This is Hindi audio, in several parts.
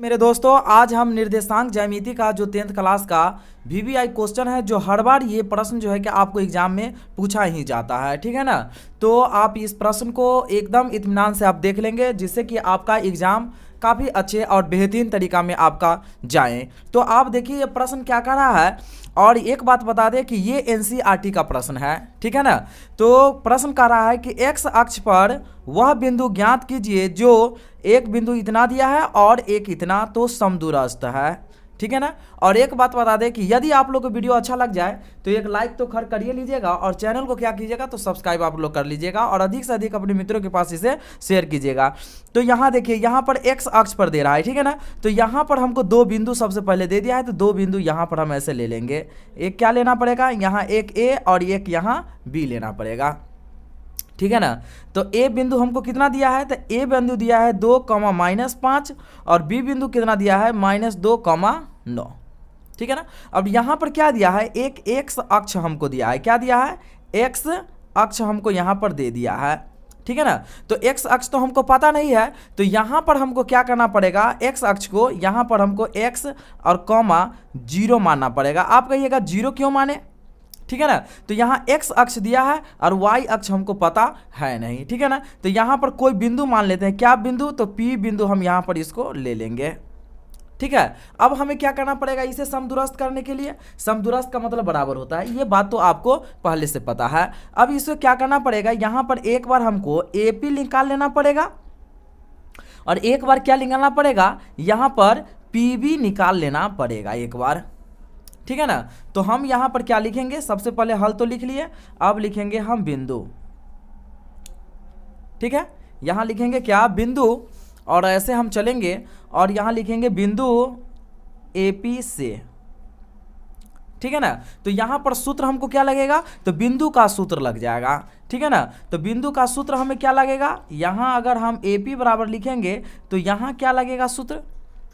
मेरे दोस्तों, आज हम निर्देशांक ज्यामिति का जो 10th क्लास का वीवीआई क्वेश्चन है, जो हर बार ये प्रश्न जो है कि आपको एग्जाम में पूछा ही जाता है, ठीक है ना। तो आप इस प्रश्न को एकदम इत्मीनान से आप देख लेंगे, जिससे कि आपका एग्जाम काफ़ी अच्छे और बेहतरीन तरीका में आपका जाए। तो आप देखिए ये प्रश्न क्या कर रहा है, और एक बात बता दें कि ये एनसीईआरटी का प्रश्न है, ठीक है ना। तो प्रश्न कह रहा है कि एक्स अक्ष पर वह बिंदु ज्ञात कीजिए जो एक बिंदु इतना दिया है और एक इतना, तो समदूरस्थ है, ठीक है ना। और एक बात बता दें कि यदि आप लोग को वीडियो अच्छा लग जाए तो एक लाइक तो खैर करिए लीजिएगा, और चैनल को क्या कीजिएगा तो सब्सक्राइब आप लोग कर लीजिएगा, और अधिक से अधिक अपने मित्रों के पास इसे शेयर कीजिएगा। तो यहाँ देखिए, यहाँ पर एक्स अक्ष पर दे रहा है, ठीक है ना। तो यहाँ पर हमको दो बिंदु सबसे पहले दे दिया है, तो दो बिंदु यहाँ पर हम ऐसे ले लेंगे। एक क्या लेना पड़ेगा, यहाँ एक ए और एक यहाँ बी लेना पड़ेगा, ठीक है ना। तो ए बिंदु हमको कितना दिया है, तो ए बिंदु दिया है 2, -5, और बी बिंदु कितना दिया है -2, 9, ठीक है ना। अब यहाँ पर क्या दिया है, एक एक्स अक्ष हमको दिया है, क्या दिया है, एक्स अक्ष हमको यहाँ पर दे दिया है, ठीक है ना। तो एक्स अक्ष तो हमको पता नहीं है, तो यहाँ पर हमको क्या करना पड़ेगा, एक्स अक्ष को यहाँ पर हमको एक्स और कॉमा 0 मानना पड़ेगा। आप कहिएगा 0 क्यों माने, ठीक है ना। तो यहाँ x अक्ष दिया है और y अक्ष हमको पता है नहीं, ठीक है ना। तो यहाँ पर कोई बिंदु मान लेते हैं, क्या बिंदु, तो P बिंदु हम यहाँ पर इसको ले लेंगे, ठीक है। अब हमें क्या करना पड़ेगा, इसे समदूरस्थ करने के लिए, समदूरस्थ का मतलब बराबर होता है, ये बात तो आपको पहले से पता है। अब इसे क्या करना पड़ेगा, यहाँ पर एक बार हमको AP निकाल लेना पड़ेगा, और एक बार क्या निकालना पड़ेगा, यहाँ पर PB निकाल लेना पड़ेगा एक बार, ठीक है ना। तो हम यहाँ पर क्या लिखेंगे, सबसे पहले हल तो लिख लिए, अब लिखेंगे हम बिंदु, ठीक है। यहाँ लिखेंगे क्या, बिंदु, और ऐसे हम चलेंगे और यहाँ लिखेंगे बिंदु AP से, ठीक है ना। तो यहाँ पर सूत्र हमको क्या लगेगा, तो बिंदु का सूत्र लग जाएगा, ठीक है ना। तो बिंदु का सूत्र हमें क्या लगेगा, यहाँ अगर हम AP बराबर लिखेंगे तो यहाँ क्या लगेगा सूत्र,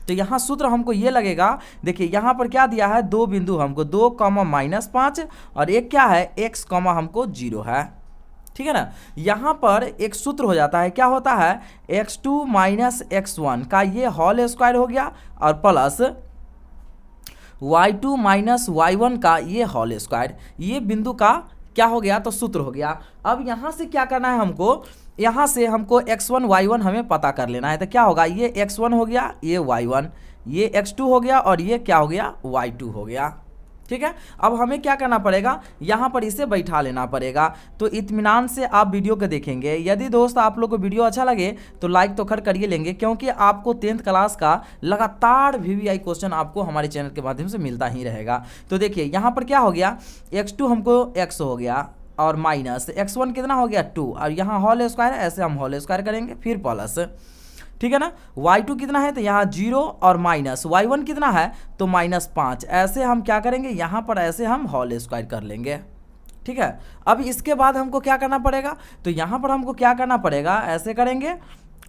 तो यहाँ सूत्र हमको ये लगेगा, देखिए यहाँ पर क्या दिया है, दो बिंदु हमको 2, -5, और एक क्या है x, हमको 0 है, ठीक है ना। यहाँ पर एक सूत्र हो जाता है, क्या होता है, x2 - x1 का ये होल स्क्वायर हो गया, और प्लस y2 - y1 का ये होल स्क्वायर, ये बिंदु का क्या हो गया, तो सूत्र हो गया। अब यहाँ से क्या करना है हमको, यहाँ से हमको x1 y1 हमें पता कर लेना है। तो क्या होगा, ये x1 हो गया, ये y1, ये x2 हो गया, और ये क्या हो गया, y2 हो गया, ठीक है। अब हमें क्या करना पड़ेगा, यहाँ पर इसे बैठा लेना पड़ेगा। तो इत्मीनान से आप वीडियो को देखेंगे। यदि दोस्त आप लोग को वीडियो अच्छा लगे तो लाइक तो खैर करिए लेंगे, क्योंकि आपको 10th क्लास का लगातार वीवीआई क्वेश्चन आपको हमारे चैनल के माध्यम से मिलता ही रहेगा। तो देखिए यहाँ पर क्या हो गया, x2 हमको x हो गया, और माइनस x1 कितना हो गया 2, और यहाँ होल स्क्वायर है, ऐसे हम होल स्क्वायर करेंगे, फिर प्लस, ठीक है ना। y2 कितना है, तो यहाँ 0 और माइनस, y1 कितना है, तो -5, ऐसे हम क्या करेंगे, यहाँ पर ऐसे हम होल स्क्वायर कर लेंगे, ठीक है। अब इसके बाद हमको क्या करना पड़ेगा, तो यहाँ पर हमको क्या करना पड़ेगा, ऐसे करेंगे,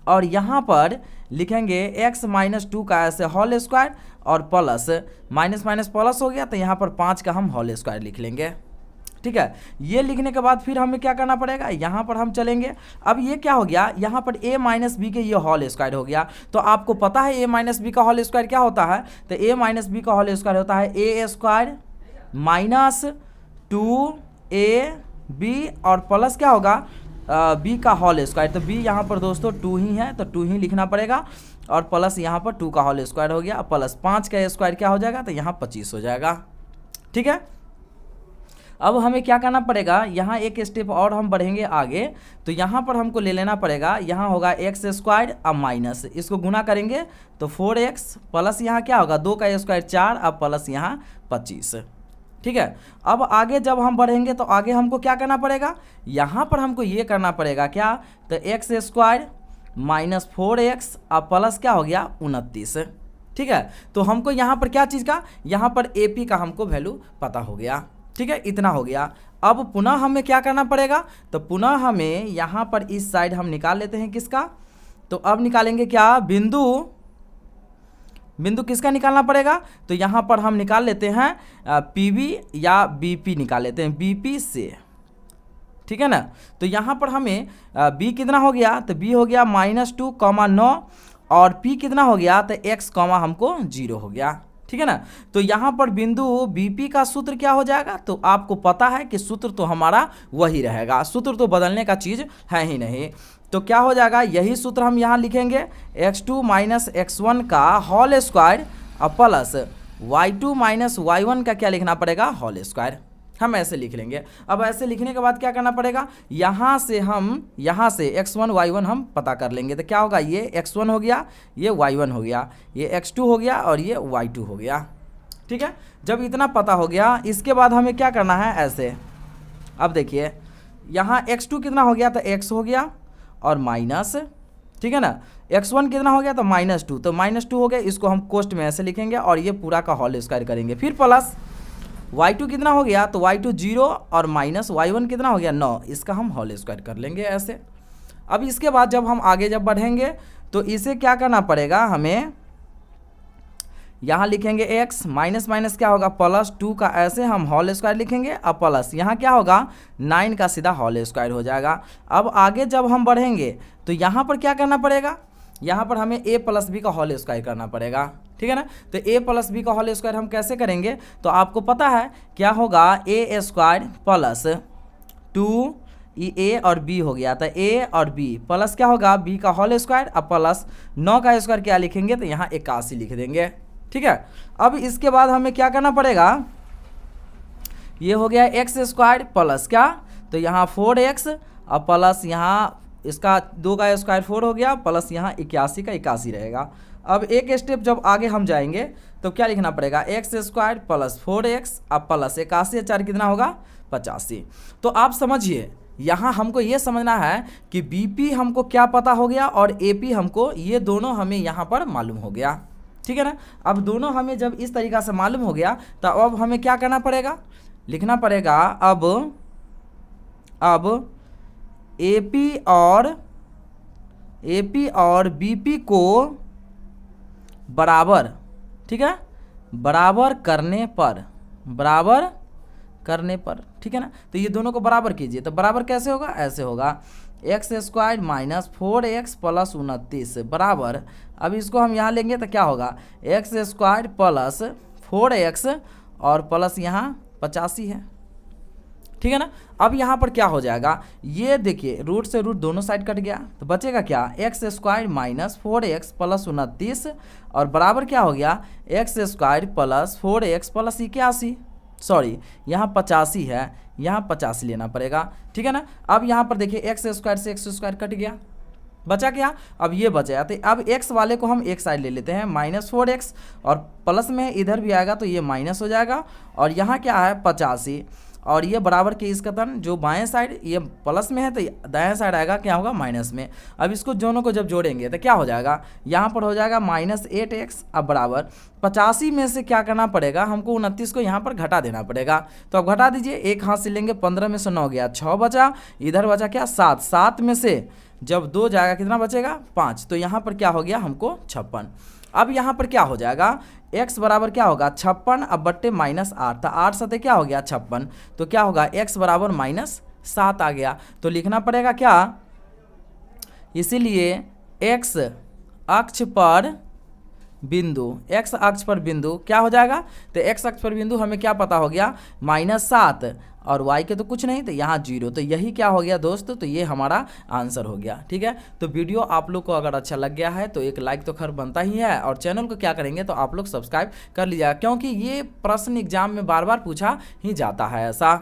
और यहाँ पर लिखेंगे x -2 का ऐसे होल स्क्वायर, और प्लस माइनस माइनस प्लस हो गया, तो यहाँ पर 5 का हम होल स्क्वायर लिख लेंगे, ठीक है। ये लिखने के बाद फिर हमें क्या करना पड़ेगा, यहाँ पर हम चलेंगे। अब ये क्या हो गया, यहाँ पर a - b के ये होल स्क्वायर हो गया। तो आपको पता है a - b का होल स्क्वायर क्या होता है, तो a - b का होल स्क्वायर होता है a² -2ab, और प्लस क्या होगा, b का होल स्क्वायर। तो b यहाँ पर दोस्तों 2 ही है, तो 2 ही लिखना पड़ेगा, और प्लस यहाँ पर 2 का होल स्क्वायर हो गया, प्लस 5 का स्क्वायर क्या हो जाएगा, तो यहाँ 25 हो जाएगा, ठीक है। अब हमें क्या करना पड़ेगा, यहाँ एक स्टेप और हम बढ़ेंगे आगे। तो यहाँ पर हमको ले लेना पड़ेगा, यहाँ होगा x², अब माइनस, इसको गुना करेंगे तो 4x, प्लस यहाँ क्या होगा 2 का स्क्वायर 4, अब प्लस यहाँ 25, ठीक है। अब आगे जब हम बढ़ेंगे तो आगे हमको क्या करना पड़ेगा, यहाँ पर हमको ये करना पड़ेगा क्या, तो x² -4x, अब प्लस क्या हो गया 29, ठीक है। तो हमको यहाँ पर क्या चीज़ का, यहाँ पर AP का हमको वैल्यू पता हो गया, ठीक है, इतना हो गया। अब पुनः हमें क्या करना पड़ेगा, तो पुनः हमें यहाँ पर इस साइड हम निकाल लेते हैं किसका, तो अब निकालेंगे क्या, बिंदु किसका निकालना पड़ेगा, तो यहाँ पर हम निकाल लेते हैं PB या BP निकाल लेते हैं, BP से, ठीक है ना। तो यहाँ पर हमें B कितना हो गया, तो B हो गया -2, 9, और पी कितना हो गया, तो एक्स कॉमा हमको 0 हो गया, ठीक है ना। तो यहाँ पर बिंदु बीपी का सूत्र क्या हो जाएगा, तो आपको पता है कि सूत्र तो हमारा वही रहेगा, सूत्र तो बदलने का चीज़ है ही नहीं। तो क्या हो जाएगा, यही सूत्र हम यहाँ लिखेंगे, x2 माइनस x1 का होल स्क्वायर और प्लस y2 माइनस y1 का क्या लिखना पड़ेगा, होल स्क्वायर। हम ऐसे लिख लेंगे। अब ऐसे लिखने के बाद क्या करना पड़ेगा, यहाँ से x1 y1 हम पता कर लेंगे। तो क्या होगा, ये x1 हो गया, ये y1 हो गया, ये x2 हो गया और ये y2 हो गया, ठीक है। जब इतना पता हो गया, इसके बाद हमें क्या करना है, ऐसे। अब देखिए यहाँ x2 कितना हो गया, तो x हो गया और माइनस, ठीक है ना, x1 कितना हो गया, तो -2, तो -2 हो गया। इसको हम कोष्ट में ऐसे लिखेंगे और ये पूरा का होल स्क्वायर करेंगे। फिर प्लस y2 कितना हो गया, तो y2 0 और माइनस y1 कितना हो गया 9, इसका हम होल स्क्वायर कर लेंगे ऐसे। अब इसके बाद जब हम आगे जब बढ़ेंगे तो इसे क्या करना पड़ेगा, हमें यहाँ लिखेंगे x माइनस माइनस क्या होगा +2 का ऐसे हम होल स्क्वायर लिखेंगे, अब प्लस यहाँ क्या होगा 9 का सीधा होल स्क्वायर हो जाएगा। अब आगे जब हम बढ़ेंगे तो यहाँ पर क्या करना पड़ेगा, यहाँ पर हमें a प्लस बी का होल स्क्वायर करना पड़ेगा, ठीक है ना। तो a प्लस बी का होल स्क्वायर हम कैसे करेंगे, तो आपको पता है क्या होगा, a स्क्वायर प्लस 2 ये a और b हो गया, तो a और b प्लस क्या होगा b का होल स्क्वायर, अब प्लस 9 का स्क्वायर क्या लिखेंगे, तो यहाँ 81 लिख देंगे, ठीक है। अब इसके बाद हमें क्या करना पड़ेगा, ये हो गया x स्क्वायर प्लस क्या, तो यहाँ 4x और प्लस यहाँ इसका 2 का स्क्वायर 4 हो गया, प्लस यहाँ 81 का 81 रहेगा। अब एक स्टेप जब आगे हम जाएंगे तो क्या लिखना पड़ेगा, x स्क्वायर प्लस 4x अब प्लस 81 4 कितना होगा 85। तो आप समझिए यहाँ हमको ये समझना है कि BP हमको क्या पता हो गया और AP हमको, ये दोनों हमें यहाँ पर मालूम हो गया, ठीक है ना। अब दोनों हमें जब इस तरीक़ा से मालूम हो गया तो अब हमें क्या करना पड़ेगा, लिखना पड़ेगा अब AP और BP को बराबर, ठीक है, बराबर करने पर, ठीक है ना। तो ये दोनों को बराबर कीजिए, तो बराबर कैसे होगा, ऐसे होगा x square minus 4x plus 29 बराबर, अब इसको हम यहाँ लेंगे तो क्या होगा x स्क्वायर प्लस 4x और प्लस यहाँ 85 है, ठीक है ना। अब यहाँ पर क्या हो जाएगा, ये देखिए रूट से रूट दोनों साइड कट गया, तो बचेगा क्या x square minus 4x plus 29 और बराबर क्या हो गया x square plus 4x plus 81, sorry यहाँ 85 है, यहाँ 85 लेना पड़ेगा, ठीक है ना। अब यहाँ पर देखिए x स्क्वायर से x स्क्वायर कट गया, बचा क्या, अब ये बचा। तो अब x वाले को हम एक साइड ले लेते हैं -4x और प्लस में इधर भी आएगा तो ये माइनस हो जाएगा और यहाँ क्या है 85 और ये बराबर के इसका तन जो बाएं साइड ये प्लस में है तो दाएं साइड आएगा क्या होगा माइनस में। अब इसको दोनों को जब जोड़ेंगे तो क्या हो जाएगा, यहाँ पर हो जाएगा -8x अब बराबर 85 में से क्या करना पड़ेगा हमको 29 को यहाँ पर घटा देना पड़ेगा। तो अब घटा दीजिए, एक हाथ से लेंगे 15 में से 9 गया 6 बचा, इधर बचा क्या 7, 7 में से जब 2 जाएगा कितना बचेगा 5, तो यहाँ पर क्या हो गया हमको 56। अब यहाँ पर क्या हो जाएगा x बराबर क्या होगा 56 अब बट्टे -8, तो 8 सते क्या हो गया 56, तो क्या होगा x बराबर -7 आ गया। तो लिखना पड़ेगा क्या, इसीलिए x अक्ष पर बिंदु क्या हो जाएगा, तो x अक्ष पर बिंदु हमें क्या पता हो गया -7 और y के तो कुछ नहीं, तो यहाँ 0, तो यही क्या हो गया दोस्तों, तो ये हमारा आंसर हो गया, ठीक है। तो वीडियो आप लोग को अगर अच्छा लग गया है तो एक लाइक तो खैर बनता ही है और चैनल को क्या करेंगे तो आप लोग सब्सक्राइब कर लीजिएगा, क्योंकि ये प्रश्न एग्जाम में बार बार पूछा ही जाता है ऐसा।